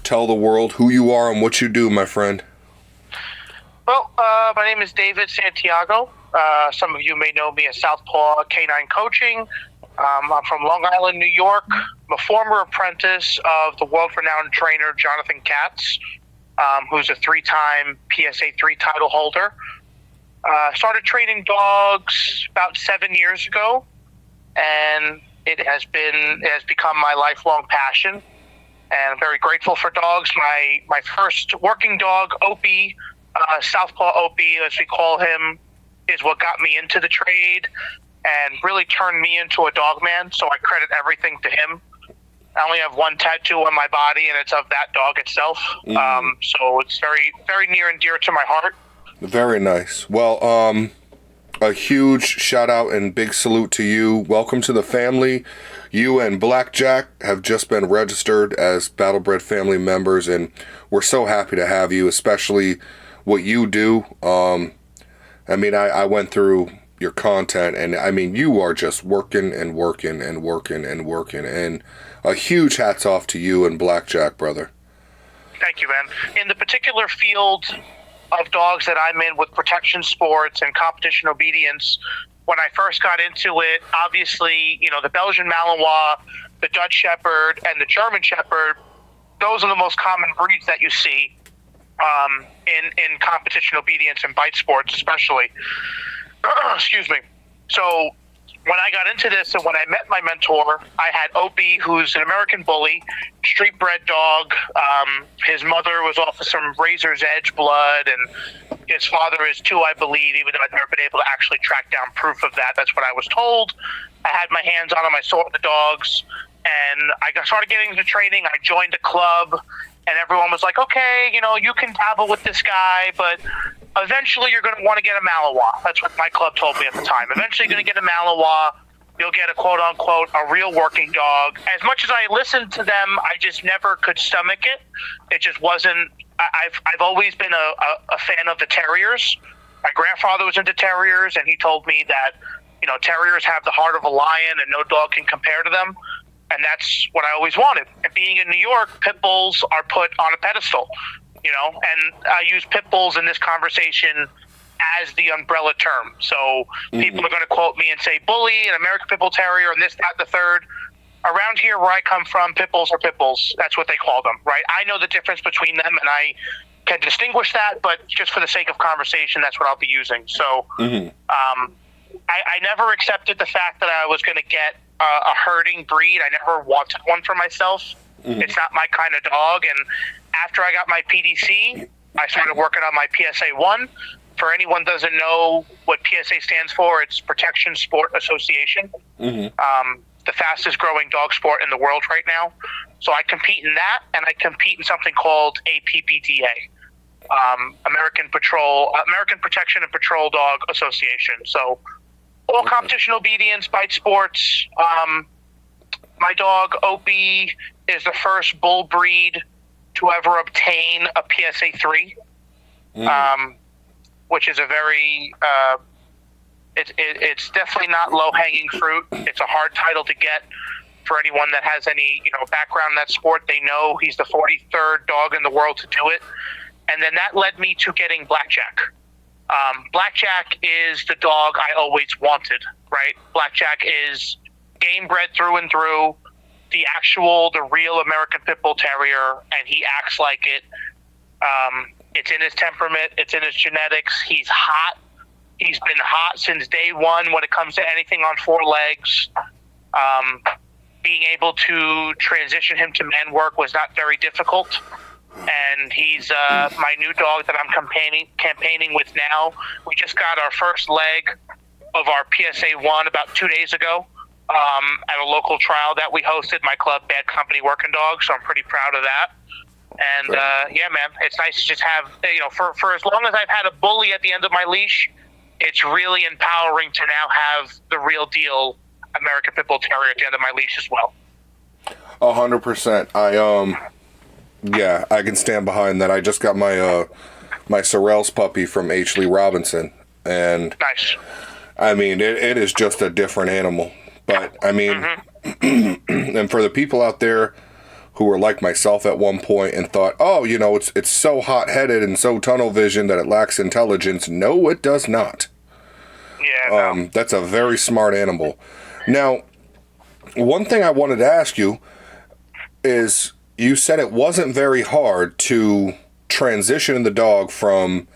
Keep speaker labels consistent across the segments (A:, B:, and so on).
A: tell the world who you are and what you do, my friend.
B: Well, my name is David Santiago. Some of you may know me as Southpaw Canine Coaching. I'm from Long Island, New York. I'm a former apprentice of the world-renowned trainer Jonathan Katz, who's a three-time PSA 3 title holder. Started training dogs about 7 years ago, and it has become my lifelong passion. And I'm very grateful for dogs. My first working dog, Opie, Southpaw Opie, as we call him, is what got me into the trade and really turned me into a dog man. So I credit everything to him. I only have one tattoo on my body, and it's of that dog itself. So it's very, very near and dear to my heart.
A: Very nice. Well, a huge shout out and big salute to you. Welcome to the family. You and Blackjack have just been registered as Bred family members, and we're so happy to have you, especially what you do. I mean, I went through your content, and I mean, you are just working and working and working and working, and a huge hats off to you and Blackjack, brother.
B: Thank you, man. In the particular field of dogs that I'm in with protection sports and competition obedience, when I first got into it, obviously, the Belgian Malinois, the Dutch Shepherd, and the German Shepherd, those are the most common breeds that you see in competition obedience and bite sports, especially. Excuse me. So when I got into this and when I met my mentor, I had Opie, who's an American bully, street bred dog. His mother was off of some razor's edge blood, and his father is too, I believe, even though I've never been able to actually track down proof of that. That's what I was told. I had my hands on him. I saw the dogs, and I started getting into training. I joined a club, and everyone was like, okay, you can dabble with this guy, but eventually you're going to want to get a Malinois. That's what my club told me at the time. Eventually you're going to get a Malinois. You'll get a quote-unquote a real working dog. As much as I listened to them, I just never could stomach it. It just wasn't. I've always been a fan of the terriers. My grandfather was into terriers, and he told me that terriers have the heart of a lion, and no dog can compare to them. And that's what I always wanted. And being in New York, pit bulls are put on a pedestal. And I use pit bulls in this conversation as the umbrella term. So people are going to quote me and say bully, an American Pit Bull Terrier, and this, that, the third. Around here where I come from, pit bulls are pit bulls. That's what they call them, right? I know the difference between them, and I can distinguish that, but just for the sake of conversation, that's what I'll be using. So I never accepted the fact that I was going to get a herding breed. I never wanted one for myself. It's not my kind of dog. And after I got my PDC, I started working on my PSA 1. For anyone who doesn't know what PSA stands for, it's Protection Sport Association. The fastest growing dog sport in the world right now. So I compete in that, and I compete in something called APPDA, American Protection and Patrol Dog Association. So all competition obedience, bite sports. My dog, Opie, is the first bull breed to ever obtain a PSA 3, which is a very, it's definitely not low-hanging fruit. It's a hard title to get for anyone that has any, background in that sport. They know he's the 43rd dog in the world to do it. And then that led me to getting Blackjack. Blackjack is the dog I always wanted, right? Blackjack is game bred through and through, the real American Pit Bull Terrier, and he acts like it. It's in his temperament. It's in his genetics. He's hot. He's been hot since day one when it comes to anything on four legs. Being able to transition him to man work was not very difficult. And he's my new dog that I'm campaigning with now. We just got our first leg of our PSA 1 about 2 days ago at a local trial that we hosted, my club, Bad Company Working Dogs, so I'm pretty proud of that. And, yeah, man, it's nice to just have, for as long as I've had a bully at the end of my leash, it's really empowering to now have the real deal American Pit Bull Terrier at the end of my leash as well.
A: 100%. Yeah, I can stand behind that. I just got my my Sorrells puppy from H. Lee Robinson, and
B: nice.
A: I mean, it is just a different animal. But I mean, and for the people out there who were like myself at one point and thought, oh, it's so hot-headed and so tunnel vision that it lacks intelligence. No, it does not.
B: Yeah. No.
A: That's a very smart animal. Now, one thing I wanted to ask you is, you said it wasn't very hard to transition the dog from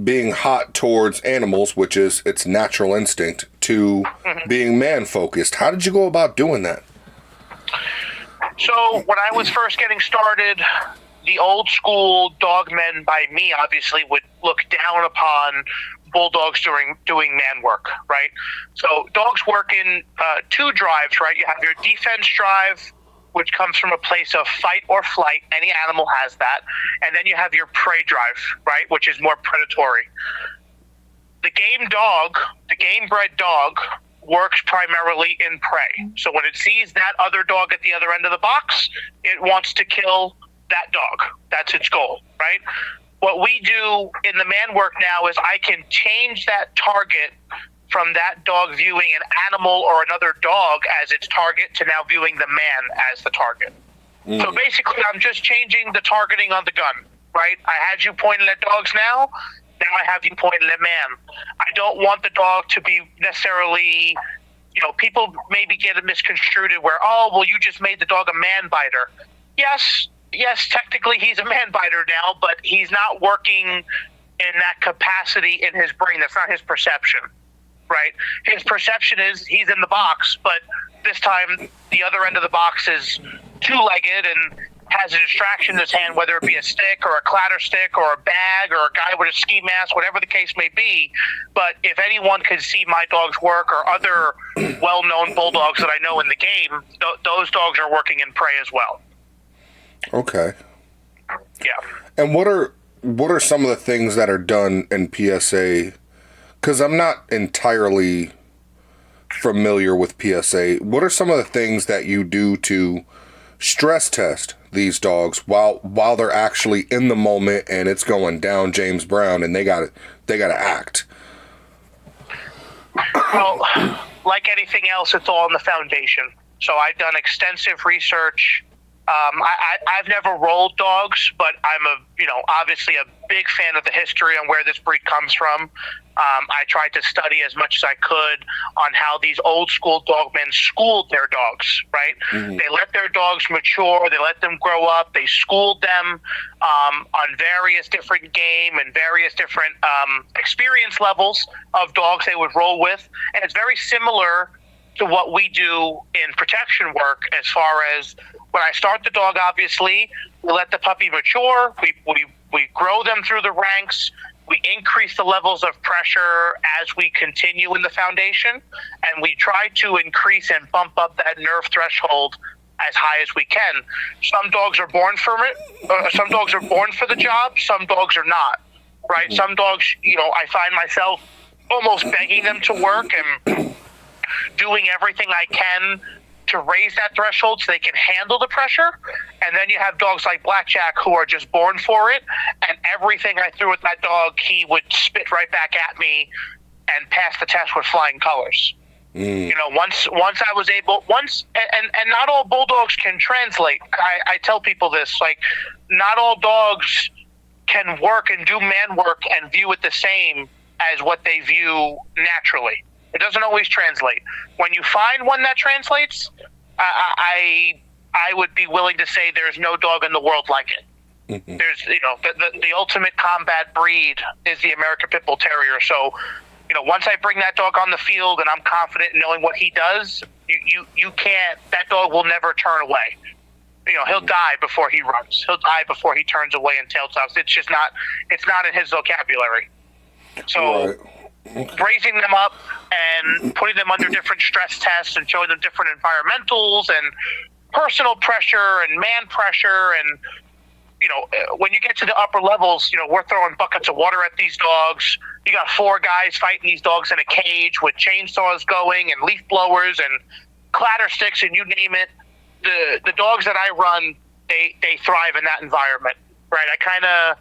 A: being hot towards animals, which is its natural instinct, to being man-focused. How did you go about doing that?
B: So when I was first getting started, the old school dog men by me obviously would look down upon bulldogs doing man work, right? So dogs work in two drives, right? You have your defense drive, which comes from a place of fight or flight. Any animal has that. And then you have your prey drive, right, which is more predatory. The game bred dog, works primarily in prey. So when it sees that other dog at the other end of the box, it wants to kill that dog. That's its goal, right? What we do in the man work now is I can change that target from that dog viewing an animal or another dog as its target to now viewing the man as the target. So basically, I'm just changing the targeting on the gun, right? I had you pointed at dogs now I have you pointed at man. I don't want the dog to be necessarily, people maybe get it misconstrued where, oh, well, you just made the dog a man biter. Yes, technically he's a man biter now, but he's not working in that capacity in his brain. That's not his perception. Right? His perception is he's in the box, but this time the other end of the box is two-legged and has a distraction in his hand, whether it be a stick or a clatter stick or a bag or a guy with a ski mask, whatever the case may be. But if anyone could see my dog's work or other well-known bulldogs that I know in the game, those dogs are working in prey as well.
A: Okay.
B: Yeah.
A: And what are some of the things that are done in PSA? Because I'm not entirely familiar with PSA. What are some of the things that you do to stress test these dogs while they're actually in the moment and it's going down James Brown and they got to act?
B: Well, like anything else, it's all in the foundation. So I've done extensive research. I've never rolled dogs, but I'm obviously a big fan of the history on where this breed comes from. I tried to study as much as I could on how these old school dogmen schooled their dogs, right? Mm-hmm. They let their dogs mature. They let them grow up. They schooled them on various different game and various different experience levels of dogs they would roll with. And it's very similar to what we do in protection work as far as when I start the dog, obviously, we let the puppy mature. We grow them through the ranks. We increase the levels of pressure as we continue in the foundation, and we try to increase and bump up that nerve threshold as high as we can. Some dogs are born for it. Some dogs are born for the job. Some dogs are not, right? Mm-hmm. Some dogs, I find myself almost begging them to work and doing everything I can to raise that threshold so they can handle the pressure. And then you have dogs like Blackjack who are just born for it, and everything I threw at that dog, he would spit right back at me and pass the test with flying colors. Once I was able, and not all bulldogs can translate. I tell people this, like, not all dogs can work and do man work and view it the same as what they view naturally. It doesn't always translate. When you find one that translates, I would be willing to say there's no dog in the world like it. Mm-hmm. There's, the ultimate combat breed is the American Pit Bull Terrier. So, once I bring that dog on the field and I'm confident in knowing what he does, you can't. That dog will never turn away. He'll die before he runs. He'll die before he turns away and tail tops. It's just not. It's not in his vocabulary. So. Right. Raising them up and putting them under different stress tests and showing them different environmentals and personal pressure and man pressure. And, when you get to the upper levels, we're throwing buckets of water at these dogs. You got 4 guys fighting these dogs in a cage with chainsaws going and leaf blowers and clatter sticks and you name it. The dogs that I run, they thrive in that environment, right? I kind of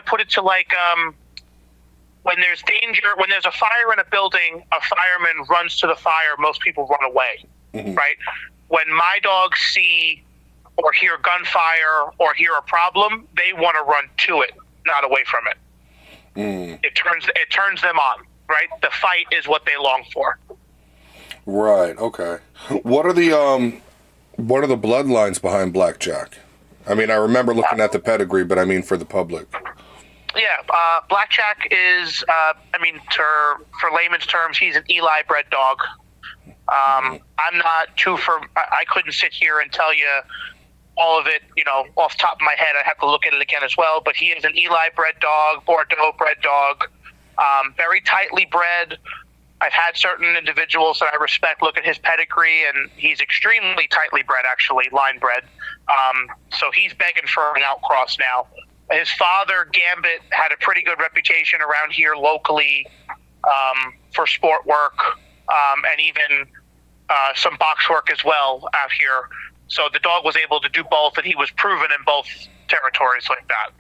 B: put it to like when there's danger, when there's a fire in a building, a fireman runs to the fire. Most people run away, right? When my dogs see or hear gunfire or hear a problem, they want to run to it, not away from it. It turns them on, right? The fight is what they long for.
A: Right. Okay. What are the bloodlines behind Blackjack? I mean, I remember looking at the pedigree, but I mean for the public.
B: Yeah, Blackjack is, for layman's terms, he's an Eli bred dog. I'm not I couldn't sit here and tell you all of it, off the top of my head. I'd have to look at it again as well, but he is an Eli bred dog, Bordeaux bred dog, very tightly bred. I've had certain individuals that I respect look at his pedigree, and he's extremely tightly bred, actually, line bred. So he's begging for an outcross now. His father, Gambit, had a pretty good reputation around here locally for sport work and even some box work as well out here. So the dog was able to do both, and he was proven in both territories like that.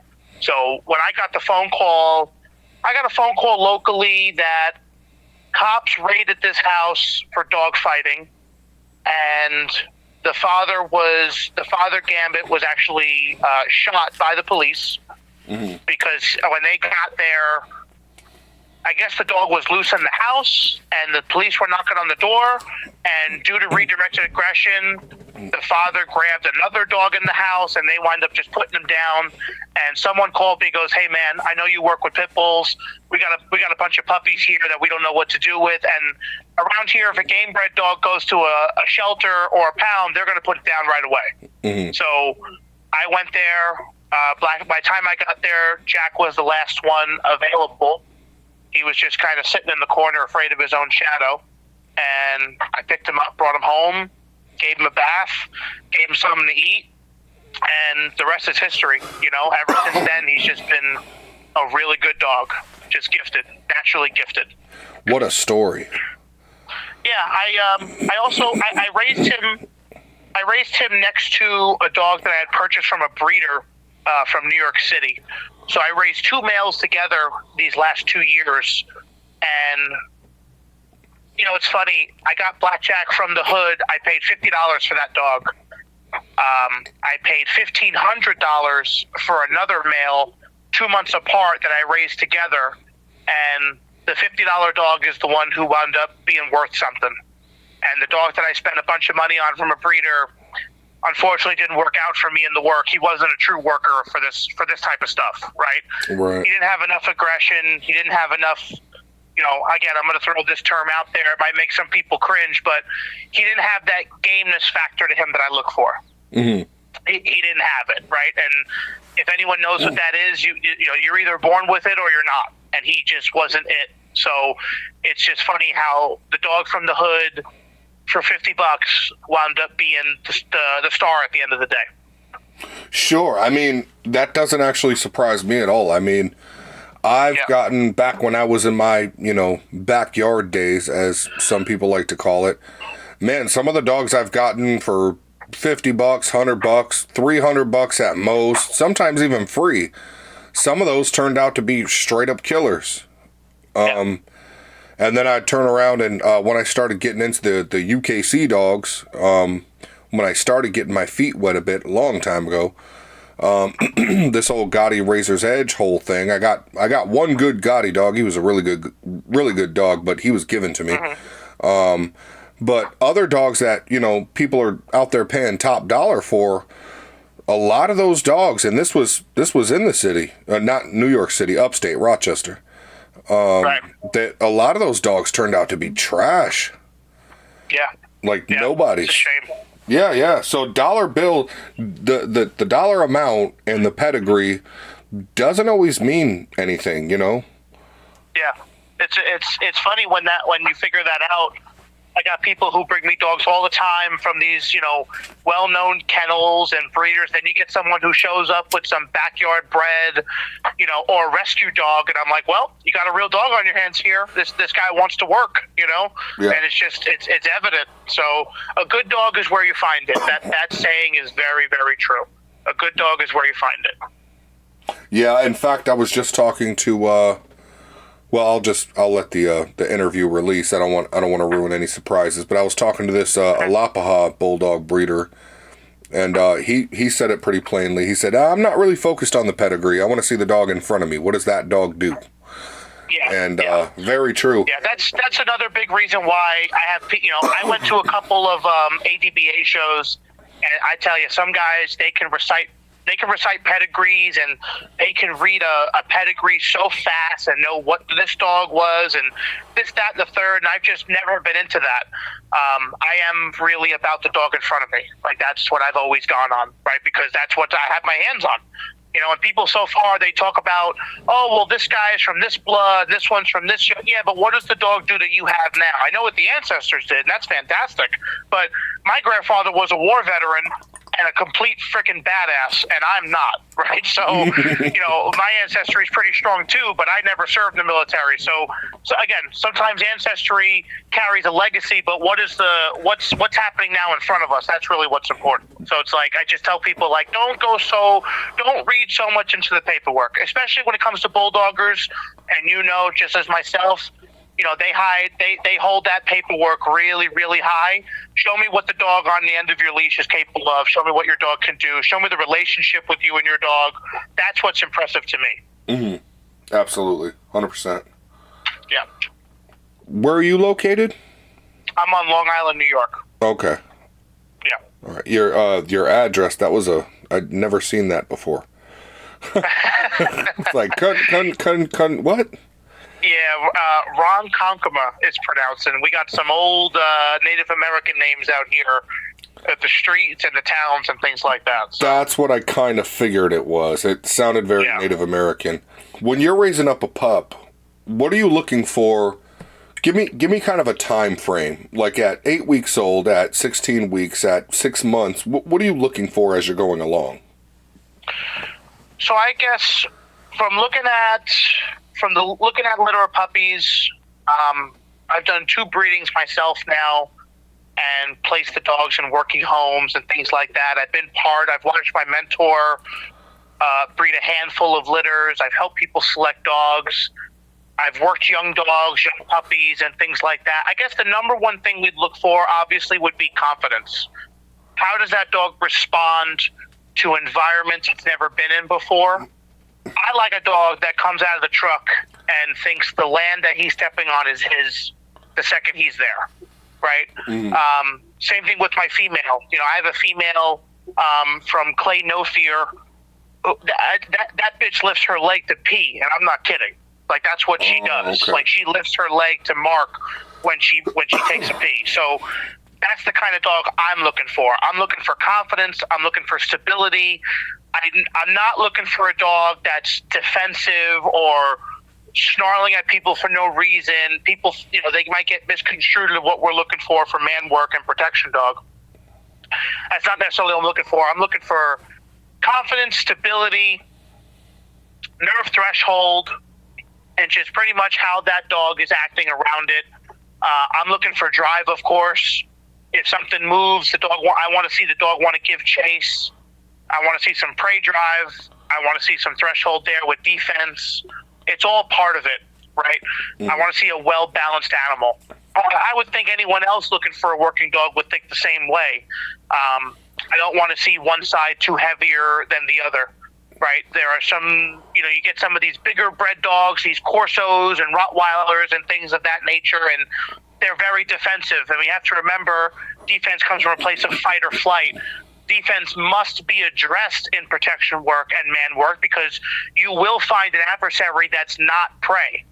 B: So when I got a phone call locally that cops raided this house for dog fighting, and the father Gambit was actually shot by the police because when they got there, I guess the dog was loose in the house, and the police were knocking on the door, and due to redirected aggression, the father grabbed another dog in the house, and they wind up just putting him down. And someone called me and goes, "Hey, man, I know you work with pit bulls. We got a bunch of puppies here that we don't know what to do with. And around here, if a game bred dog goes to a shelter or a pound, they're going to put it down right away." So I went there. By the time I got there, Jack was the last one available. He was just kind of sitting in the corner, afraid of his own shadow. And I picked him up, brought him home, gave him a bath, gave him something to eat, and the rest is history. Ever since then, he's just been a really good dog, just gifted, naturally gifted.
A: What a story!
B: Yeah, I raised him. I raised him next to a dog that I had purchased from a breeder from New York City. So I raised two males together these last 2 years, and it's funny. I got Blackjack from the hood. I paid $50 for that dog. I paid $1,500 for another male 2 months apart that I raised together, and the $50 dog is the one who wound up being worth something. And the dog that I spent a bunch of money on from a breeder, unfortunately, didn't work out for me in the work. He wasn't a true worker for this type of stuff, right?
A: Right.
B: He didn't have enough aggression. He didn't have enough. Again, I'm going to throw this term out there. It might make some people cringe, but he didn't have that gameness factor to him that I look for. He didn't have it, right? And if anyone knows what that is, you're either born with it or you're not. And he just wasn't it. So it's just funny how the dog from the hood for $50 wound up being the star at the end of the day.
A: Sure. I mean, that doesn't actually surprise me at all. I mean, I've gotten, back when I was in my, backyard days, as some people like to call it, man, some of the dogs I've gotten for $50, $100, $300 at most, sometimes even free. Some of those turned out to be straight up killers. And then I'd turn around and when I started getting into the UKC dogs, when I started getting my feet wet a bit a long time ago, this old Gotti Razor's Edge whole thing, I got one good Gotti dog. He was a really good dog, but he was given to me. But other dogs that, people are out there paying top dollar for, a lot of those dogs, and this was in the city, not New York City, upstate, Rochester.
B: Right.
A: That a lot of those dogs turned out to be trash.
B: Yeah.
A: Nobody's.
B: It's a shame.
A: Yeah. So dollar bill, the dollar amount and the pedigree doesn't always mean anything, Yeah.
B: It's funny when you figure that out. I got people who bring me dogs all the time from these, well-known kennels and breeders. Then you get someone who shows up with some backyard bred, or a rescue dog, and I'm like, well, you got a real dog on your hands here. This guy wants to work,
A: Yeah.
B: And it's evident. So a good dog is where you find it. That saying is very, very true. A good dog is where you find it.
A: Yeah. In fact, I was just talking to Well, I'll let the interview release. I don't want to ruin any surprises. But I was talking to this Alapaha bulldog breeder, and he said it pretty plainly. He said, "I'm not really focused on the pedigree. I want to see the dog in front of me. What does that dog do?"
B: Yeah,
A: and very true.
B: Yeah, that's another big reason why I have. I went to a couple of ADBA shows, and I tell you, some guys they can recite pedigrees, and they can read a pedigree so fast and know what this dog was and this, that, and the third. And I've just never been into that. I am really about the dog in front of me. Like, that's what I've always gone on, right? Because that's what I have my hands on. And people so far, they talk about, oh, well, this guy is from this blood, this one's from this. Yeah, but what does the dog do that you have now? I know what the ancestors did, and that's fantastic. But my grandfather was a war veteran and a complete freaking badass, and I'm not, right? So, my ancestry is pretty strong too, but I never served in the military. So again, sometimes ancestry carries a legacy, but what's happening now in front of us? That's really what's important. So it's like, I just tell people, like, don't read so much into the paperwork, especially when it comes to bulldoggers. And just as myself, they hold that paperwork really, really high. Show me what the dog on the end of your leash is capable of. Show me what your dog can do. Show me the relationship with you and your dog. That's what's impressive to me.
A: Mm-hmm. Absolutely. 100%.
B: Yeah.
A: Where are you located?
B: I'm on Long Island, New York.
A: Okay.
B: Yeah.
A: All right. Your address, I'd never seen that before. It's like, what?
B: Yeah, Ronkonkoma is pronounced, and we got some old Native American names out here at the streets and the towns and things like that. So.
A: That's what I kind of figured it was. It sounded very Native American. When you're raising up a pup, what are you looking for? Give me kind of a time frame. Like at 8 weeks old, at 16 weeks, at 6 months. What are you looking for as you're going along?
B: So I guess from looking at litter of puppies, I've done 2 breedings myself now and placed the dogs in working homes and things like that. I've watched my mentor breed a handful of litters. I've helped people select dogs. I've worked young dogs, young puppies, and things like that. I guess the number one thing we'd look for, obviously, would be confidence. How does that dog respond to environments it's never been in before? I like a dog that comes out of the truck and thinks the land that he's stepping on is his the second he's there, right? Mm-hmm. Same thing with my female. I have a female from Clay No Fear. That bitch lifts her leg to pee, and I'm not kidding. Like, that's what she does. Okay. Like, she lifts her leg to mark when she takes a pee. So that's the kind of dog I'm looking for. I'm looking for confidence. I'm looking for stability. I'm not looking for a dog that's defensive or snarling at people for no reason. People, they might get misconstrued of what we're looking for man work and protection dog. That's not necessarily what I'm looking for. I'm looking for confidence, stability, nerve threshold, and just pretty much how that dog is acting around it. I'm looking for drive, of course. If something moves, I want to see the dog want to give chase. I want to see some prey drive. I want to see some threshold there with defense. It's all part of it, right? Mm-hmm. I want to see a well-balanced animal. I would think anyone else looking for a working dog would think the same way. I don't want to see one side too heavier than the other, right? There are some, you get some of these bigger bred dogs, these Corsos and Rottweilers and things of that nature, and they're very defensive. And we have to remember, defense comes from a place of fight or flight. Defense must be addressed in protection work and man work, because you will find an adversary that's not prey.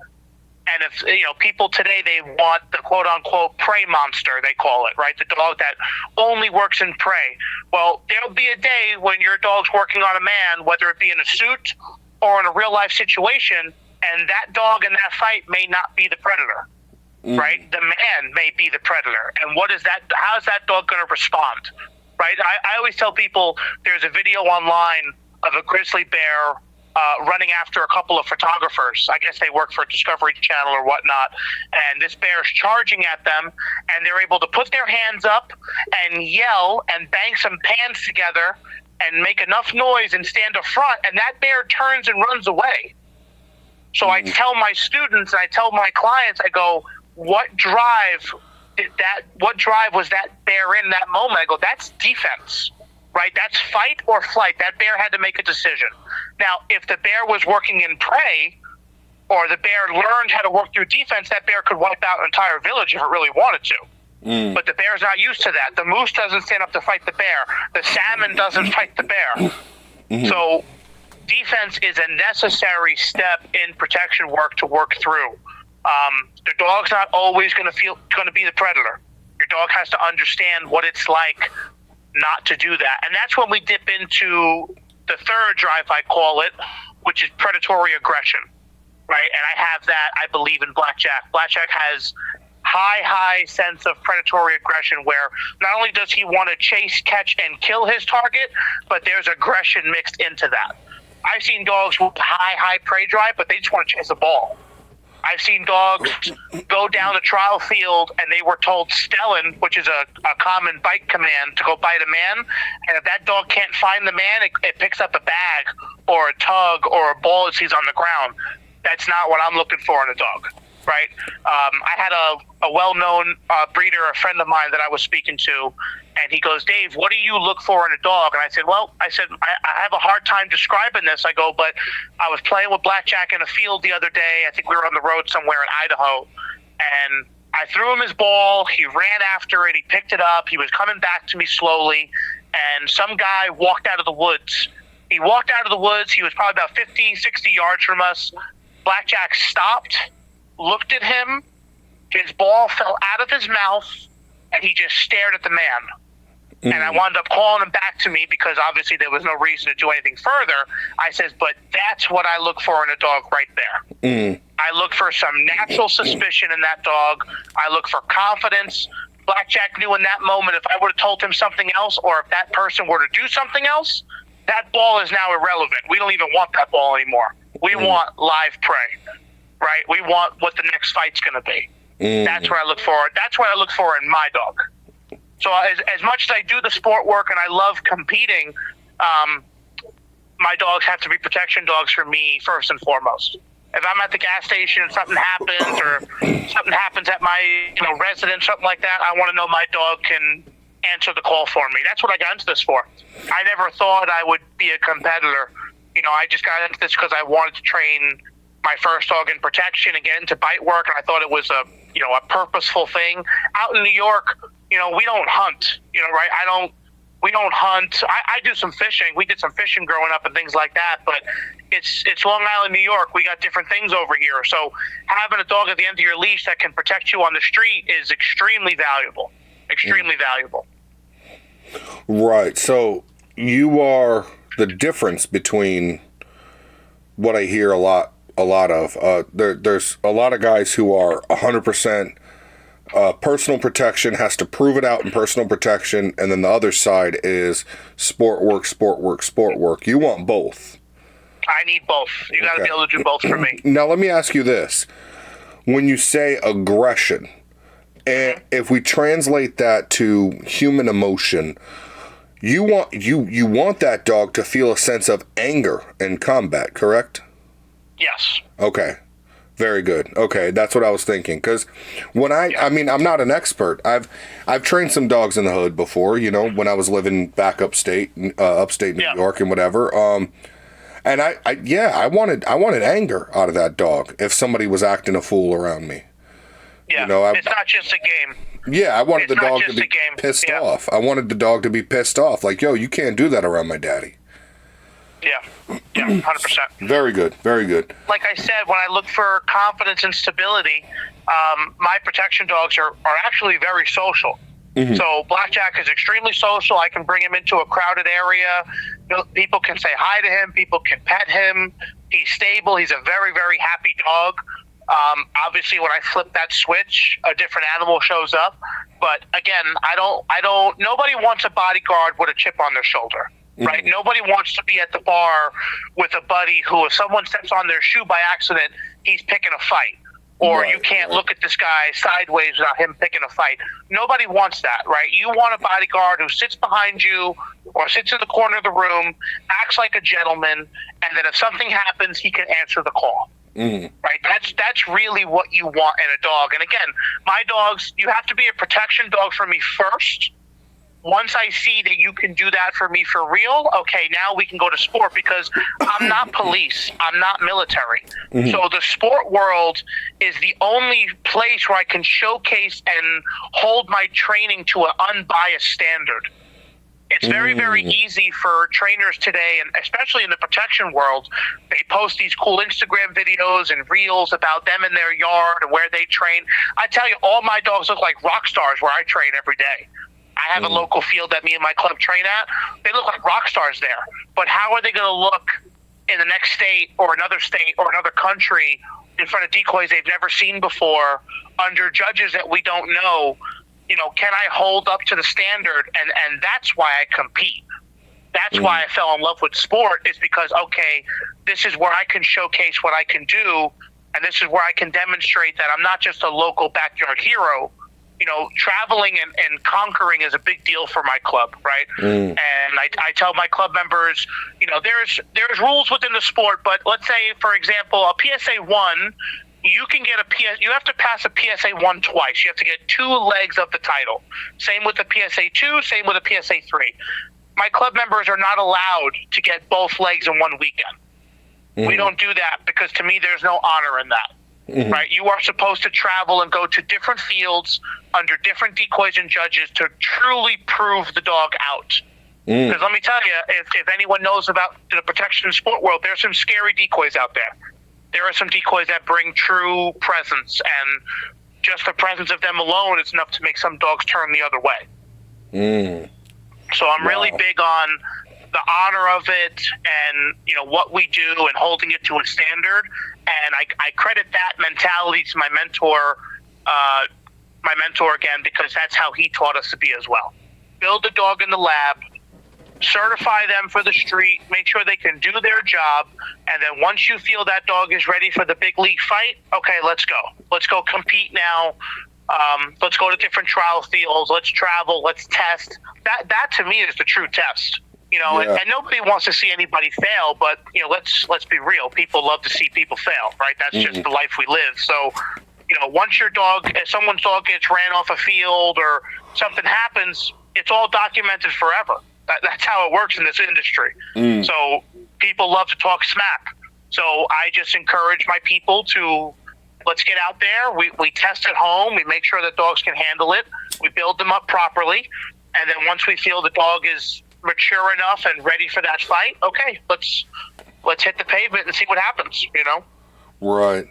B: And if, people today, they want the quote-unquote prey monster, they call it, right? The dog that only works in prey. Well, there'll be a day when your dog's working on a man, whether it be in a suit or in a real-life situation, and that dog in that fight may not be the predator, right? The man may be the predator. And how is that dog going to respond? Right, I always tell people there's a video online of a grizzly bear running after a couple of photographers. I guess they work for Discovery Channel or whatnot. And this bear's charging at them, and they're able to put their hands up and yell and bang some pans together and make enough noise and stand up front, and that bear turns and runs away. So I tell my students, I tell my clients, I go, what drive was that bear in that moment? I go, that's defense, right? That's fight or flight. That bear had to make a decision. Now, if the bear was working in prey, or the bear learned how to work through defense, that bear could wipe out an entire village if it really wanted to. But the bear's not used to that. The moose doesn't stand up to fight the bear. The salmon doesn't fight the bear. So defense is a necessary step in protection work to work through. The dog's not always going to be the predator. Your dog has to understand what it's like not to do that. And that's when we dip into the third drive, I call it, which is predatory aggression, right? And I have that, I believe, in Blackjack. Blackjack has high sense of predatory aggression, where not only does he want to chase, catch, and kill his target, but there's aggression mixed into that. I've seen dogs with high prey drive, but they just want to chase a ball. I've seen dogs go down the trial field and they were told Stellan, which is a common bite command, to go bite a man. And if that dog can't find the man, it picks up a bag or a tug or a ball it sees on the ground. That's not what I'm looking for in a dog, right? I had a well-known breeder, a friend of mine that I was speaking to, and he goes, Dave, what do you look for in a dog? And I said, I have a hard time describing this. I go, but I was playing with Blackjack in a field the other day. I think we were on the road somewhere in Idaho. And I threw him his ball. He ran after it. He picked it up. He was coming back to me slowly. And some guy walked out of the woods. He walked out of the woods. He was probably about 50, 60 yards from us. Blackjack stopped, looked at him. His ball fell out of his mouth, and he just stared at the man. And I wound up calling him back to me because obviously there was no reason to do anything further. I says, but that's what I look for in a dog right there. I look for some natural suspicion in that dog. I look for confidence. Blackjack knew in that moment if I would have told him something else, or if that person were to do something else, that ball is now irrelevant. We don't even want that ball anymore. We want live prey, right? We want what the next fight's going to be. That's what I look for. That's what I look for in my dog. So as much as I do the sport work and I love competing, my dogs have to be protection dogs for me first and foremost. If I'm at the gas station and something happens, or something happens at my residence, something like that, I want to know my dog can answer the call for me. That's what I got into this for. I never thought I would be a competitor. I just got into this because I wanted to train my first dog in protection and get into bite work, and I thought it was a purposeful thing. Out in New York, we don't hunt, right? We don't hunt. I do some fishing. We did some fishing growing up and things like that, but it's Long Island, New York. We got different things over here. So having a dog at the end of your leash that can protect you on the street is extremely valuable. Extremely valuable.
A: Right. So you are the difference between what I hear a lot of. There's a lot of guys who are 100% personal protection, has to prove it out in personal protection, and then the other side is sport work. You want both.
B: I need both. You got to be able to do both for me.
A: Now let me ask you this: when you say aggression, and if we translate that to human emotion, you want that dog to feel a sense of anger in combat, correct?
B: Yes.
A: Okay. Very good. Okay, that's what I was thinking. Because when I'm not an expert. I've trained some dogs in the hood before. When I was living back upstate New York and whatever. And I wanted anger out of that dog if somebody was acting a fool around me.
B: Yeah. It's not just a game.
A: Yeah, I wanted the dog to be pissed off. I wanted the dog to be pissed off. Like, yo, you can't do that around my daddy.
B: Yeah, 100%.
A: Very good.
B: Like I said, when I look for confidence and stability, my protection dogs are actually very social. So Blackjack is extremely social. I can bring him into a crowded area. People can say hi to him. People can pet him. He's stable. He's a very, very happy dog. Obviously, when I flip that switch, a different animal shows up. But again, nobody wants a bodyguard with a chip on their shoulder. Right? Nobody wants to be at the bar with a buddy who, if someone steps on their shoe by accident, he's picking a fight. Or you can't look at this guy sideways without him picking a fight. Nobody wants that, right? You want a bodyguard who sits behind you or sits in the corner of the room, acts like a gentleman, and then if something happens, he can answer the call. Right? That's really what you want in a dog. And again, my dogs, you have to be a protection dog for me first. Once I see that you can do that for me for real, okay, now we can go to sport, because I'm not police. I'm not military. So the sport world is the only place where I can showcase and hold my training to an unbiased standard. It's very, very easy for trainers today, and especially in the protection world, they post these cool Instagram videos and reels about them in their yard and where they train. I tell you, all my dogs look like rock stars where I train every day. I have a local field that me and my club train at. They look like rock stars there. But how are they going to look in the next state or another country in front of decoys they've never seen before, under judges that we don't know? You know, can I hold up to the standard? And that's why I compete. That's why I fell in love with sport, is because, okay, this is where I can showcase what I can do, and this is where I can demonstrate that I'm not just a local backyard hero. You know, traveling and conquering is a big deal for my club, right? And I tell my club members, you know, there's rules within the sport, but let's say, for example, a PSA 1, you can get you have to pass a PSA 1 twice. You have to get 2 legs of the title. Same with the PSA 2, same with the PSA 3. My club members are not allowed to get both legs in one weekend. We don't do that, because to me, there's no honor in that. Right? You are supposed to travel and go to different fields under different decoys and judges to truly prove the dog out. Because let me tell you, if anyone knows about the protection sport world, there's some scary decoys out there. There are some decoys that bring true presence, and just the presence of them alone is enough to make some dogs turn the other way. So I'm really big on the honor of it, and you know what we do, and holding it to a standard. And I credit that mentality to my mentor again, because that's how he taught us to be as well. Build the dog in the lab, certify them for the street, make sure they can do their job, and then once you feel that dog is ready for the big league fight, okay, let's go compete now. Let's go to different trial fields, let's travel, let's test. That to me is the true test. You know, and nobody wants to see anybody fail, but you know, let's be real. People love to see people fail, right? That's just the life we live. So, you know, once if someone's dog gets ran off a field or something happens, it's all documented forever. That's how it works in this industry. So people love to talk smack. So I just encourage my people to, let's get out there. We test at home. We make sure that dogs can handle it. We build them up properly. And then once we feel the dog is mature enough and ready for that fight, okay, let's hit the pavement and see what happens, you know?
A: Right.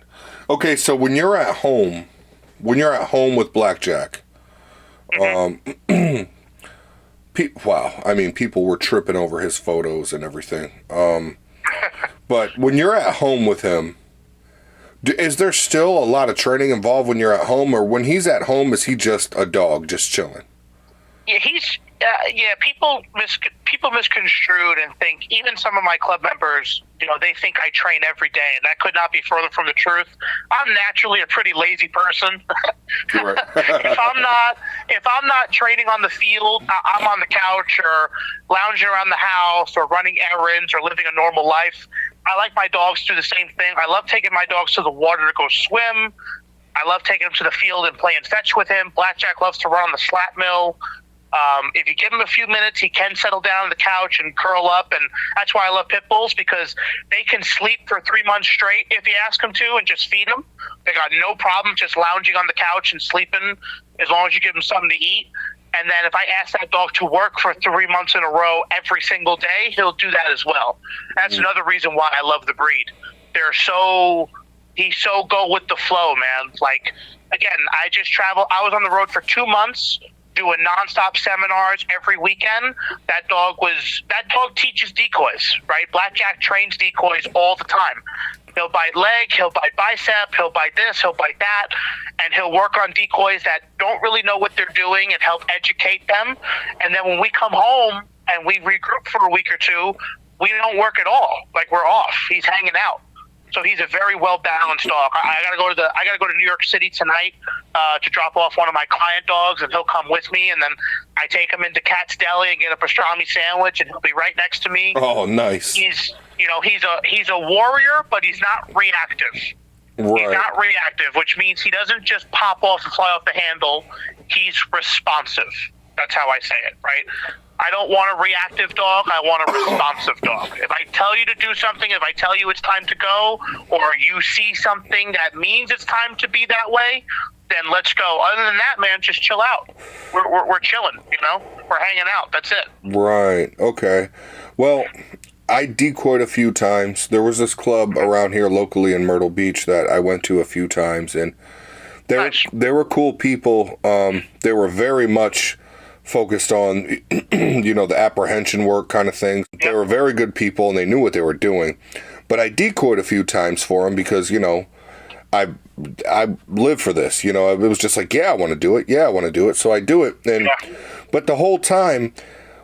A: Okay, so when you're at home with Blackjack, wow, I mean, people were tripping over his photos and everything. But when you're at home with him, is there still a lot of training involved when you're at home, or when he's at home, is he just a dog just chilling?
B: Yeah, people misconstrued and think, even some of my club members, you know, they think I train every day, and that could not be further from the truth. I'm naturally a pretty lazy person.
A: Right.
B: if I'm not training on the field, I'm on the couch or lounging around the house or running errands or living a normal life. I like my dogs to do the same thing. I love taking my dogs to the water to go swim. I love taking him to the field and playing fetch with him. Blackjack loves to run on the slat mill. If you give him a few minutes, he can settle down on the couch and curl up, and that's why I love pit bulls, because they can sleep for 3 months straight if you ask them to, and just feed them. They got no problem just lounging on the couch and sleeping, as long as you give them something to eat. And then if I ask that dog to work for 3 months in a row every single day, he'll do that as well. That's another reason why I love the breed. He's so go with the flow, man. Like, again, I just travel. I was on the road for 2 months, doing nonstop seminars every weekend. That dog teaches decoys, right? Blackjack trains decoys all the time. He'll bite leg, he'll bite bicep, he'll bite this, he'll bite that, and he'll work on decoys that don't really know what they're doing and help educate them. And then when we come home and we regroup for a week or two, we don't work at all. Like, we're off. He's hanging out. So he's a very well balanced dog. I gotta go to New York City tonight to drop off one of my client dogs, and he'll come with me. And then I take him into Cat's Deli and get a pastrami sandwich, and he'll be right next to me.
A: Oh, nice.
B: He's a warrior, but he's not reactive.
A: Right.
B: He's not reactive, which means he doesn't just pop off and fly off the handle. He's responsive. That's how I say it, right? I don't want a reactive dog. I want a responsive dog. If I tell you to do something, if I tell you it's time to go, or you see something that means it's time to be that way, then let's go. Other than that, man, just chill out. We're chilling, We're hanging out. That's it.
A: Right. Okay. Well, I decoyed a few times. There was this club around here locally in Myrtle Beach that I went to a few times, and they were cool people. They were very much focused on, the apprehension work kind of thing. Yep. They were very good people, and they knew what they were doing. But I decoyed a few times for them because, I live for this. It was just like, yeah, I want to do it. Yeah, I want to do it. So I do it. But the whole time,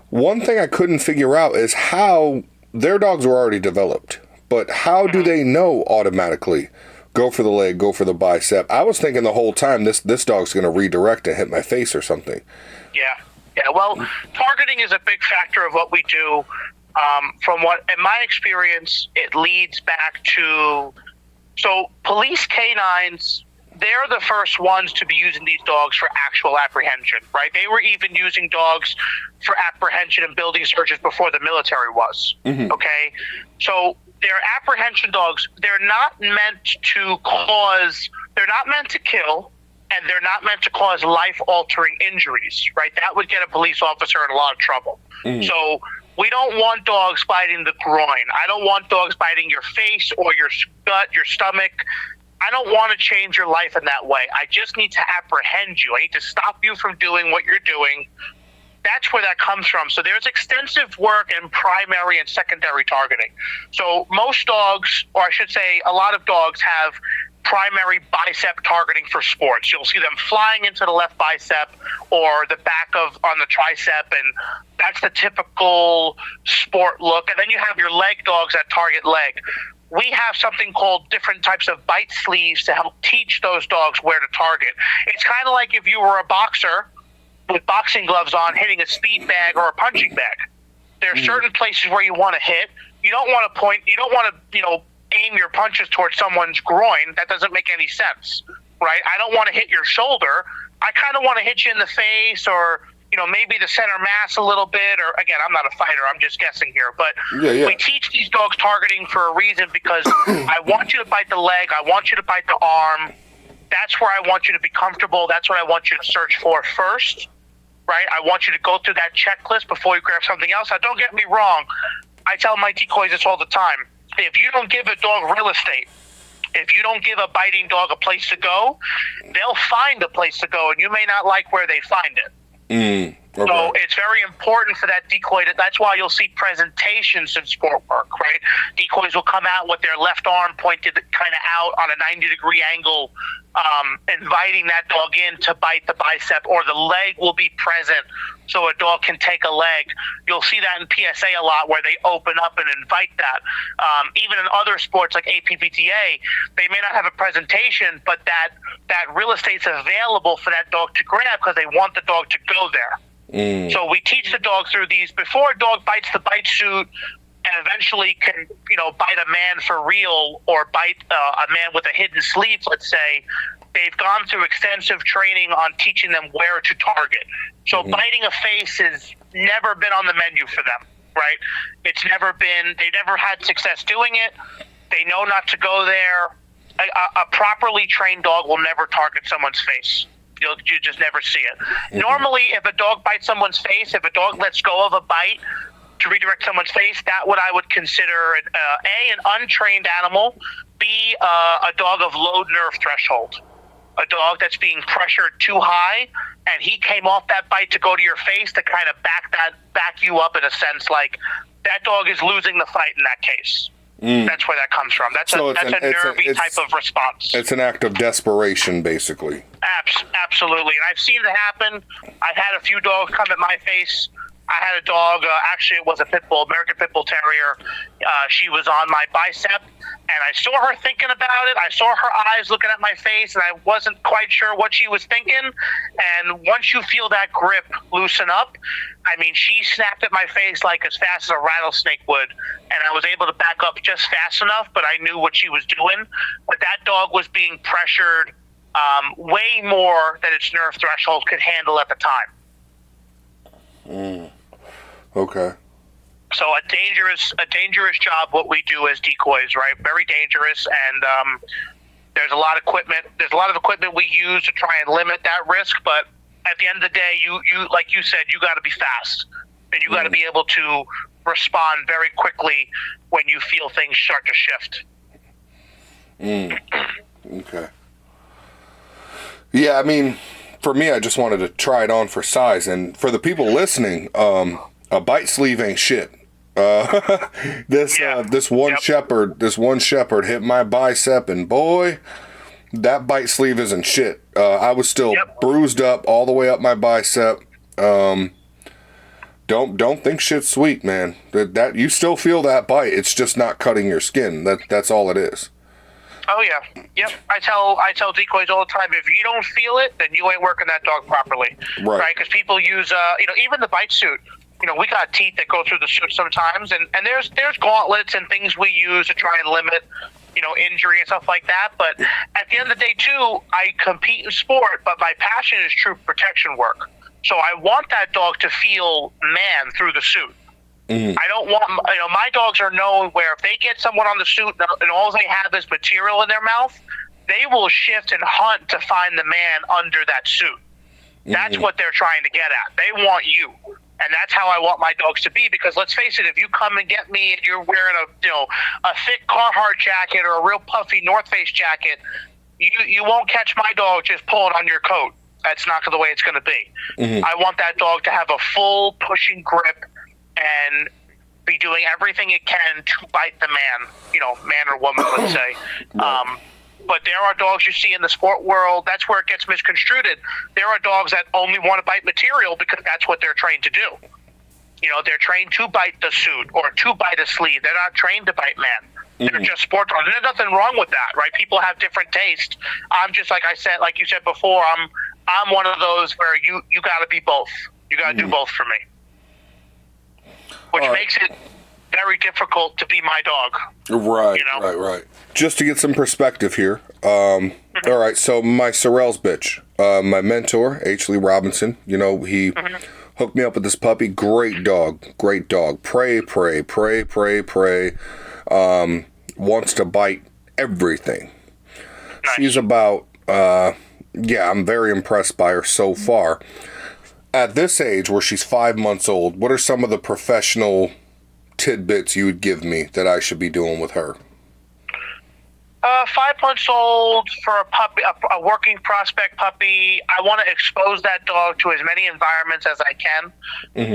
A: one thing I couldn't figure out is how their dogs were already developed. But how do they know automatically? Go for the leg, go for the bicep. I was thinking the whole time this dog's going to redirect and hit my face or something.
B: Yeah. Well, targeting is a big factor of what we do. In my experience, it leads back to, so police canines, they're the first ones to be using these dogs for actual apprehension, right? They were even using dogs for apprehension and building searches before the military was, okay? So they're apprehension dogs. They're not meant to kill, and they're not meant to cause life-altering injuries, right? That would get a police officer in a lot of trouble. So we don't want dogs biting the groin. I don't want dogs biting your face or your gut, your stomach. I don't want to change your life in that way. I just need to apprehend you. I need to stop you from doing what you're doing. That's where that comes from. So there's extensive work in primary and secondary targeting. So most dogs, or I should say a lot of dogs, have primary bicep targeting for sports. You'll see them flying into the left bicep or the back on the tricep, and that's the typical sport look. And then you have your leg dogs that target leg. We have something called different types of bite sleeves to help teach those dogs where to target. It's kind of like if you were a boxer with boxing gloves on hitting a speed bag or a punching bag. There are certain places where you want to hit. You don't want to point. You don't want to, aim your punches towards someone's groin. That doesn't make any sense, right? I don't want to hit your shoulder. I kind of want to hit you in the face or, maybe the center mass a little bit. Or again, I'm not a fighter. I'm just guessing here. But we teach these dogs targeting for a reason because I want you to bite the leg. I want you to bite the arm. That's where I want you to be comfortable. That's what I want you to search for first, right? I want you to go through that checklist before you grab something else. Now, don't get me wrong. I tell my decoys this all the time. If you don't give a dog real estate, if you don't give a biting dog a place to go, they'll find a place to go, and you may not like where they find it. Okay. So it's very important for that decoy. That's why you'll see presentations in sport work, right? Decoys will come out with their left arm pointed kind of out on a 90-degree angle, inviting that dog in to bite the bicep, or the leg will be present so a dog can take a leg. You'll see that in PSA a lot where they open up and invite that. Even in other sports like APBTA, they may not have a presentation, but that real estate's available for that dog to grab because they want the dog to go there. So we teach the dog through these before a dog bites the bite suit and eventually can, bite a man for real or bite a man with a hidden sleeve, let's say. They've gone through extensive training on teaching them where to target. So biting a face has never been on the menu for them, right? It's never been, they never had success doing it. They know not to go there. A properly trained dog will never target someone's face. You just never see it. Normally, if a dog bites someone's face, if a dog lets go of a bite to redirect someone's face, that what I would consider an untrained animal, B, a dog of low nerve threshold. A dog that's being pressured too high, and he came off that bite to go to your face to kind of back you up in a sense, like that dog is losing the fight in that case. That's where that comes from. That's a nervy type of response.
A: It's an act of desperation, basically.
B: Absolutely. And I've seen it happen. I've had a few dogs come at my face. I had a dog, actually it was a pit bull, American Pit Bull Terrier. She was on my bicep, And I saw her thinking about it. I saw her eyes looking at my face, and I wasn't quite sure what she was thinking. And once you feel that grip loosen up, I mean, she snapped at my face like as fast as a rattlesnake would. And I was able to back up just fast enough, but I knew what she was doing. But that dog was being pressured way more than its nerve threshold could handle at the time.
A: Okay.
B: So a dangerous job what we do as decoys, right? Very dangerous, and there's a lot of equipment. There's a lot of equipment we use to try and limit that risk. But at the end of the day, you like you said, you got to be fast, and you got to be able to respond very quickly when you feel things start to shift.
A: Okay. Yeah, I mean, for me, I just wanted to try it on for size, and for the people listening, a bite sleeve ain't shit. This one shepherd hit my bicep, and boy, that bite sleeve isn't shit. I was still bruised up all the way up my bicep. Don't think shit's sweet, man. That you still feel that bite. It's just not cutting your skin. That's all it is.
B: Oh yeah, yep. I tell decoys all the time, if you don't feel it, then you ain't working that dog properly, right? Because people use, even the bite suit. We got teeth that go through the suit sometimes, and there's gauntlets and things we use to try and limit, injury and stuff like that. But at the end of the day, too, I compete in sport, but my passion is true protection work. So I want that dog to feel man through the suit. I don't want, my dogs are known where if they get someone on the suit and all they have is material in their mouth, they will shift and hunt to find the man under that suit. That's what they're trying to get at. They want you. And that's how I want my dogs to be, because let's face it, if you come and get me and you're wearing a thick Carhartt jacket or a real puffy North Face jacket, you won't catch my dog just pulling on your coat. That's not the way it's going to be. I want that dog to have a full pushing grip and be doing everything it can to bite the man, man or woman, let's say. But there are dogs you see in the sport world, that's where it gets misconstrued. There are dogs that only want to bite material because that's what they're trained to do. They're trained to bite the suit or to bite a sleeve. They're not trained to bite man. They're just sport dogs. There's nothing wrong with that, right? People have different tastes. I'm just, like you said before, I'm one of those where you got to be both. You got to do both for me. Which makes it very difficult to be my dog.
A: Right, right. Just to get some perspective here. All right, so my Sorrel's bitch, my mentor, H. Lee Robinson, he hooked me up with this puppy. Great dog. Prey. Wants to bite everything. Nice. She's about, I'm very impressed by her so far. At this age, where she's 5 months old, what are some of the professional tidbits you would give me that I should be doing with her?
B: 5 months old for a puppy, a working prospect puppy. I want to expose that dog to as many environments as I can.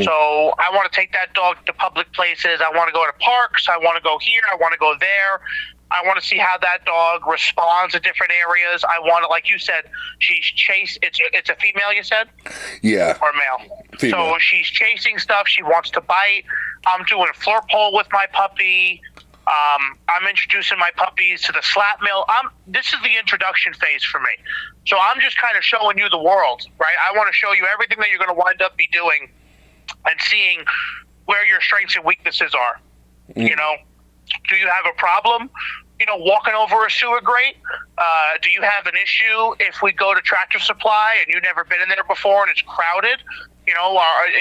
B: So I want to take that dog to public places. I want to go to parks. I want to go here. I want to go there. I want to see how that dog responds in different areas. I want to, like you said, she's chased. It's a female, you said?
A: Yeah.
B: Or male?
A: Female.
B: So she's chasing stuff. She wants to bite. I'm doing floor pole with my puppy. I'm introducing my puppies to the slap mill. This is the introduction phase for me. So I'm just kind of showing you the world, right? I want to show you everything that you're going to wind up be doing and seeing where your strengths and weaknesses are. Do you have a problem, walking over a sewer grate? Do you have an issue if we go to Tractor Supply and you've never been in there before and it's crowded?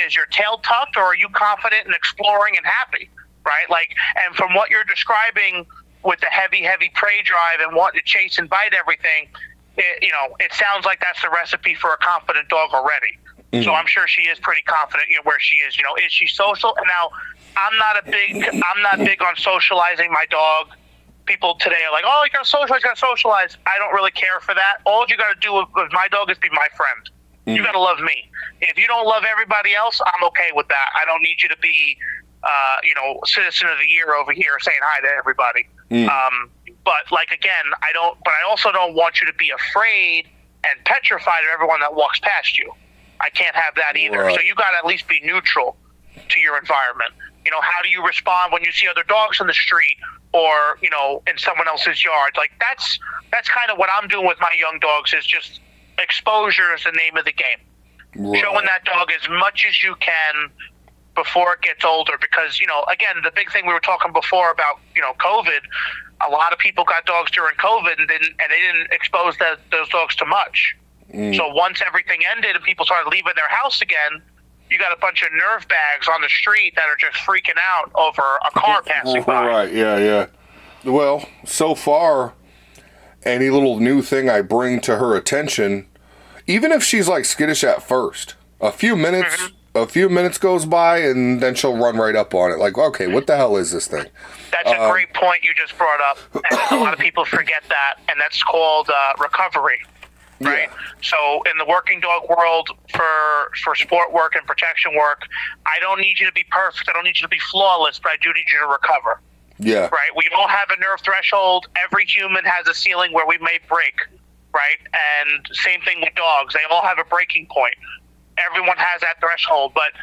B: Is your tail tucked, or are you confident and exploring and happy? Right? And from what you're describing with the heavy prey drive and wanting to chase and bite everything, it sounds like that's the recipe for a confident dog already. So I'm sure she is pretty confident, where she is. Is she social? And now, I'm not big on socializing my dog. People today are like, oh, you gotta socialize. I don't really care for that. All you gotta do with my dog is be my friend. You gotta love me. If you don't love everybody else, I'm okay with that. I don't need you to be citizen of the year over here saying hi to everybody. But I also don't want you to be afraid and petrified of everyone that walks past you. I can't have that either. Right. So you got to at least be neutral to your environment. How do you respond when you see other dogs in the street or, in someone else's yard. Like that's kind of what I'm doing with my young dogs, is just exposure is the name of the game. Right. Showing that dog as much as you can before it gets older, because, again, the big thing we were talking before about, COVID, a lot of people got dogs during COVID and they didn't expose those dogs to much. So once everything ended and people started leaving their house again, you got a bunch of nerve bags on the street that are just freaking out over a car passing by.
A: Right, yeah. Well, so far, any little new thing I bring to her attention, even if she's like skittish at first, a few minutes goes by and then she'll run right up on it. Like, okay, what the hell is this thing?
B: That's a great point you just brought up. And a lot of people forget that, and that's called recovery. Right? Yeah. So in the working dog world, for sport work and protection work, I don't need you to be perfect. I don't need you to be flawless, but I do need you to recover.
A: Yeah.
B: Right? We all have a nerve threshold. Every human has a ceiling where we may break. Right? And same thing with dogs. They all have a breaking point. Everyone has that threshold. But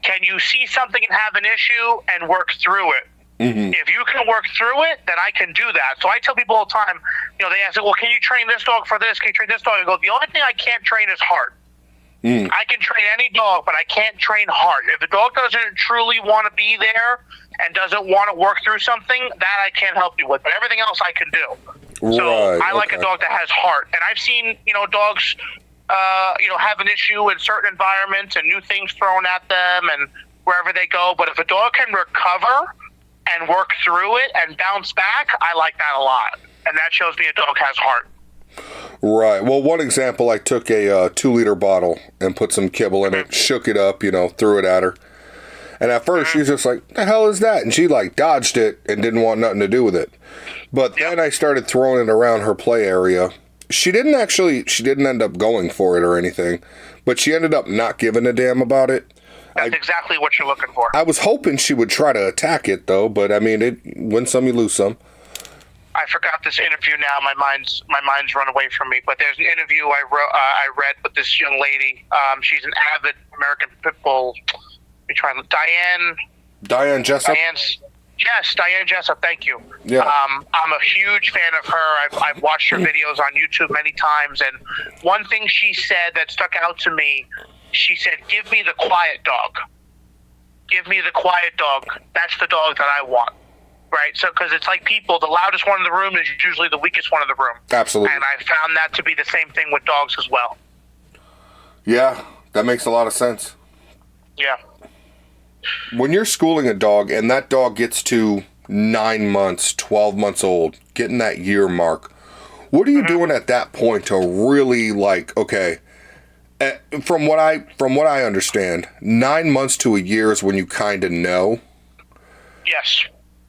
B: can you see something and have an issue and work through it? Mm-hmm. If you can work through it, then I can do that. So I tell people all the time, they ask, well, can you train this dog for this? Can you train this dog? I go, the only thing I can't train is heart. I can train any dog, but I can't train heart. If the dog doesn't truly want to be there and doesn't want to work through something, that I can't help you with. But everything else I can do. Right, so I like a dog that has heart. And I've seen, dogs, have an issue in certain environments and new things thrown at them and wherever they go. But if a dog can recover and work through it and bounce back, I like that a lot. And that shows me a dog has heart.
A: Right. Well, one example, I took a 2-liter bottle and put some kibble in it, shook it up, threw it at her. And at first, she's just like, the hell is that? And she, dodged it and didn't want nothing to do with it. But then I started throwing it around her play area. She didn't end up going for it or anything, but she ended up not giving a damn about it.
B: That's exactly what you're looking for.
A: I was hoping she would try to attack it, though, but, win some, you lose some.
B: I forgot this interview now. My mind's run away from me. But there's an interview I read with this young lady. She's an avid American Pit Bull.
A: Diane Jessup?
B: Yes, Diane Jessup. Thank you.
A: Yeah.
B: I'm a huge fan of her. I've watched her videos on YouTube many times. And one thing she said that stuck out to me, she said, give me the quiet dog. Give me the quiet dog. That's the dog that I want. Right? So, because it's like people, the loudest one in the room is usually the weakest one in the room.
A: Absolutely.
B: And I found that to be the same thing with dogs as well.
A: Yeah, that makes a lot of sense.
B: Yeah.
A: When you're schooling a dog and that dog gets to 9 months, 12 months old, getting that year mark, what are you doing at that point to really okay, from what I understand, 9 months to a year is when you kind of know.
B: Yes.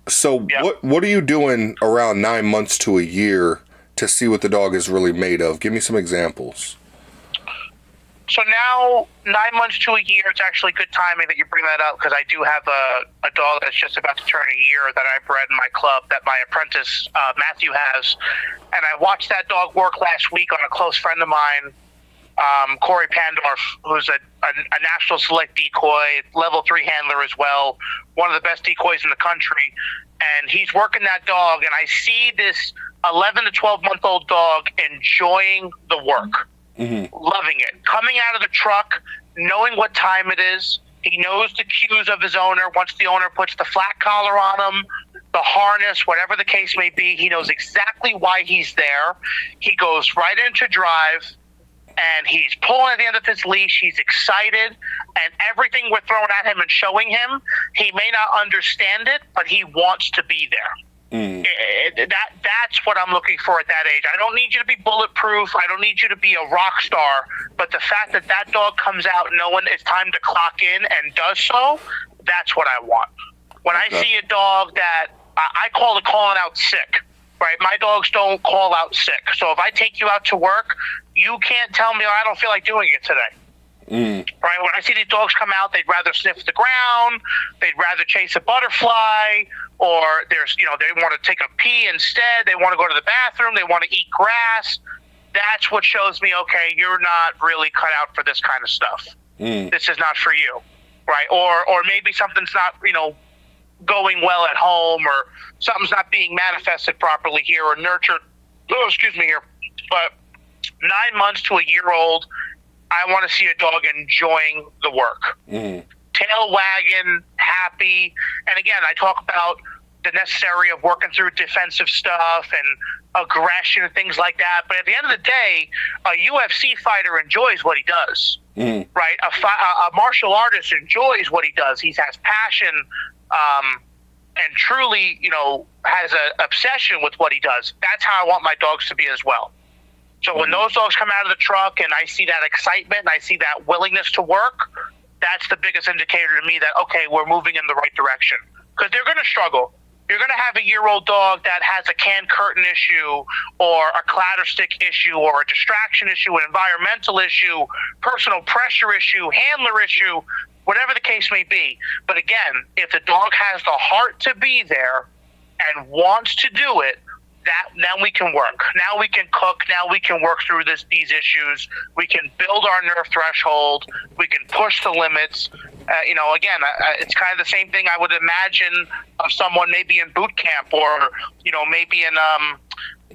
A: So what are you doing around 9 months to a year to see what the dog is really made of? Give me some examples.
B: So now, 9 months to a year, it's actually good timing that you bring that up, because I do have a dog that's just about to turn a year that I bred in my club that my apprentice, Matthew, has. And I watched that dog work last week on a close friend of mine, Corey Pandorf, who's a national select decoy, level 3 handler as well, one of the best decoys in the country. And he's working that dog, and I see this 11 to 12-month-old dog enjoying the work, loving it, coming out of the truck, knowing what time it is. He knows the cues of his owner. Once the owner puts the flat collar on him, the harness, whatever the case may be, he knows exactly why he's there. He goes right into drive, and he's pulling at the end of his leash. He's excited, and everything we're throwing at him and showing him, he may not understand it, but he wants to be there. That's what I'm looking for at that age. I don't need you to be bulletproof. I don't need you to be a rock star. But the fact that that dog comes out knowing it's time to clock in and does so, that's what I want. When I see a dog that I call it calling out sick, right? My dogs don't call out sick. So if I take you out to work, you can't tell me, I don't feel like doing it today. Right? When I see these dogs come out, they'd rather sniff the ground, they'd rather chase a butterfly, or they want to take a pee instead, they want to go to the bathroom, they want to eat grass. That's what shows me, okay, you're not really cut out for this kind of stuff. This is not for you, right? Or maybe something's not, going well at home, or something's not being manifested properly here or nurtured. Oh, excuse me here. But 9 months to a year old, I want to see a dog enjoying the work. Tail wagging, happy. And again, I talk about the necessary of working through defensive stuff and aggression and things like that. But at the end of the day, a UFC fighter enjoys what he does, right? A martial artist enjoys what he does. He has passion and truly, has an obsession with what he does. That's how I want my dogs to be as well. So when those dogs come out of the truck and I see that excitement and I see that willingness to work, that's the biggest indicator to me that, okay, we're moving in the right direction. Because they're going to struggle. You're going to have a year-old dog that has a can curtain issue or a clatter stick issue or a distraction issue, an environmental issue, personal pressure issue, handler issue, whatever the case may be. But again, if the dog has the heart to be there and wants to do it, now we can work. Now we can cook. Now we can work through these issues. We can build our nerve threshold. We can push the limits. Again, it's kind of the same thing I would imagine of someone maybe in boot camp or, maybe in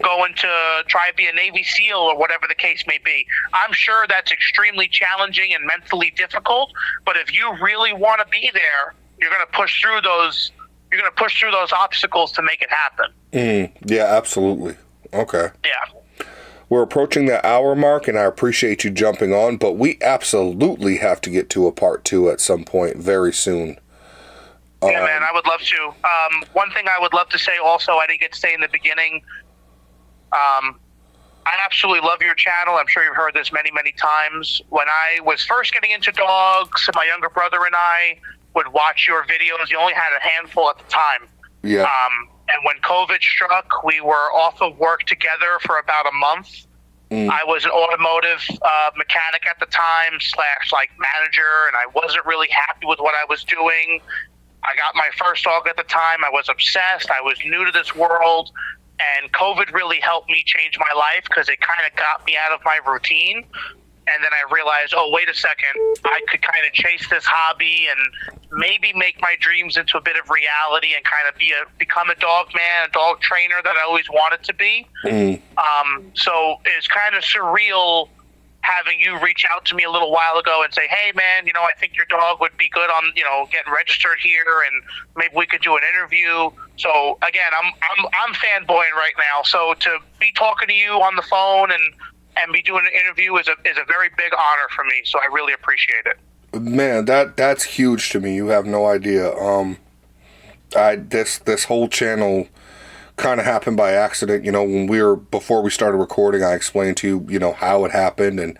B: going to try to be a Navy SEAL or whatever the case may be. I'm sure that's extremely challenging and mentally difficult. But if you really want to be there, you're going to push through those. You're going to push through those obstacles to make it happen.
A: Yeah, absolutely. Okay.
B: Yeah.
A: We're approaching the hour mark, and I appreciate you jumping on, but we absolutely have to get to a part 2 at some point very soon.
B: Yeah, man, I would love to. One thing I would love to say also, I didn't get to say in the beginning, I absolutely love your channel. I'm sure you've heard this many, many times. When I was first getting into dogs, my younger brother and I would watch your videos. You only had a handful at the time.
A: Yeah.
B: And when COVID struck, we were off of work together for about a month. I was an automotive mechanic at the time / manager, and I wasn't really happy with what I was doing. I got my first dog at the time. I was obsessed. I was new to this world. And COVID really helped me change my life because it kind of got me out of my routine. And then I realized, oh, wait a second, I could kind of chase this hobby and maybe make my dreams into a bit of reality and kind of become a dog man, a dog trainer that I always wanted to be. So it's kind of surreal having you reach out to me a little while ago and say, hey, man, I think your dog would be good on, getting registered here and maybe we could do an interview. So again, I'm fanboying right now. So to be talking to you on the phone and be doing an interview is a very big honor for me. So I really appreciate it.
A: Man, that's huge to me. You have no idea. This whole channel kind of happened by accident. Before we started recording, I explained to you, how it happened, and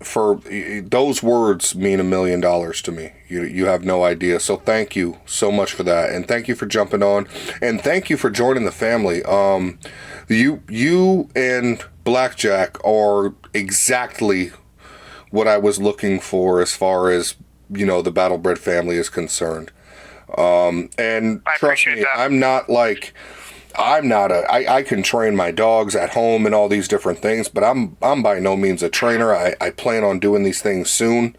A: for those words mean $1 million to me. You have no idea. So thank you so much for that, and thank you for jumping on, and thank you for joining the family. You and Blackjack are exactly what I was looking for as far as the Battle Bred family is concerned. And trust me, that. I can train my dogs at home and all these different things, but I'm by no means a trainer. I plan on doing these things soon.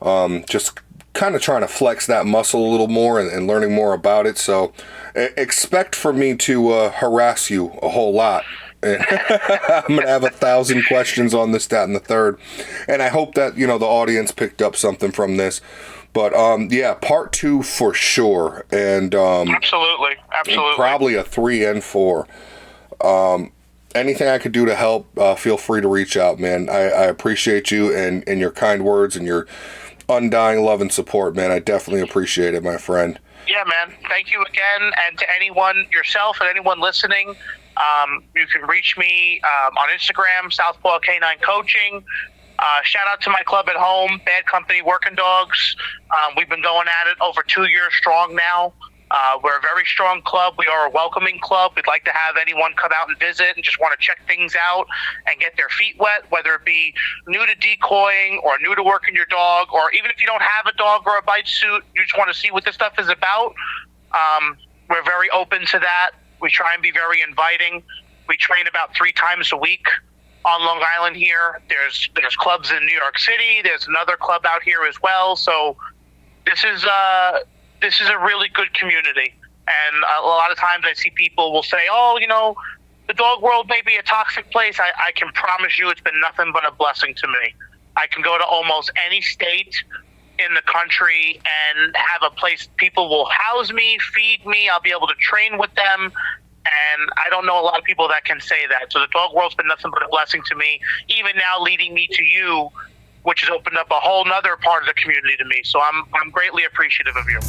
A: Just kind of trying to flex that muscle a little more and learning more about it. So expect for me to harass you a whole lot. I'm going to have 1,000 questions on this, that, and the third. And I hope that, the audience picked up something from this. But, yeah, part 2 for sure. And
B: absolutely.
A: Probably a 3 and 4. Anything I could do to help, feel free to reach out, man. I appreciate you and your kind words and your undying love and support, man. I definitely appreciate it, my friend.
B: Yeah, man. Thank you again. And to anyone, yourself and anyone listening, you can reach me on Instagram, Southpaw K9 Coaching. Shout out to my club at home, Bad Company Working Dogs. We've been going at it over 2 years strong now. We're a very strong club. We are a welcoming club. We'd like to have anyone come out and visit and just want to check things out and get their feet wet, whether it be new to decoying or new to working your dog, or even if you don't have a dog or a bite suit, you just want to see what this stuff is about. We're very open to that. We try and be very inviting. We train about 3 times a week on Long Island here. There's clubs in New York City. There's another club out here as well. So this is this is a really good community. And a lot of times I see people will say, oh, the dog world may be a toxic place. I can promise you it's been nothing but a blessing to me. I can go to almost any state in the country and have a place people will house me, feed me. I'll be able to train with them. And I don't know a lot of people that can say that. So the dog world's been nothing but a blessing to me, even now leading me to you, which has opened up a whole nother part of the community to me. So I'm greatly appreciative of you.